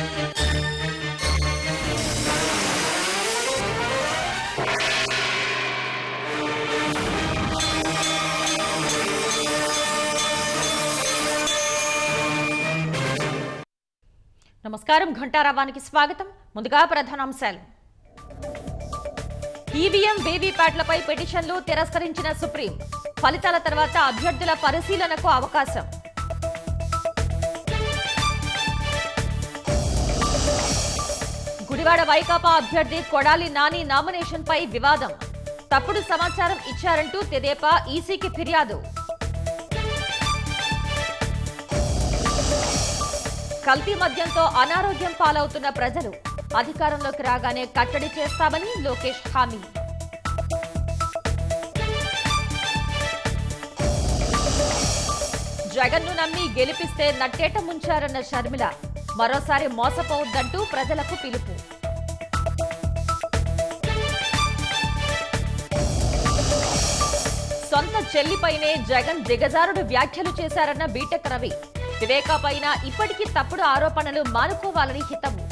నమస్కారం, ఘంటారావానికి స్వాగతం. ముందుగా ప్రధానాంశాలు. ఈవీఎం వీవీప్యాట్లపై పిటిషన్లు తిరస్కరించిన సుప్రీం. ఫలితాల తర్వాత అభ్యర్థుల పరిశీలనకు అవకాశం. గుడివాడ వైకాపా అభ్యర్థి కొడాలి నాని నామినేషన్పై వివాదం. తప్పుడు సమాచారం ఇచ్చారంటూ తెదేపా ఈసీకి ఫిర్యాదు. కల్తీ మద్యంతో అనారోగ్యం పాలవుతున్న ప్రజలు. అధికారంలోకి రాగానే కట్టడి చేస్తామని లోకేష్ హామీ. జగన్ను నమ్మి గెలిపిస్తే నట్టేట ముంచారన్న షర్మిల. మరోసారి మోసపోవద్దంటూ ప్రజలకు పిలుపు. సొంత చెల్లిపైనే జగన్ దిగజారుడు వ్యాఖ్యలు చేశారన్న బీటెక్ రవి. వివేకా పైన ఇప్పటికీ తప్పుడు ఆరోపణలు మానుకోవాలని హితవు.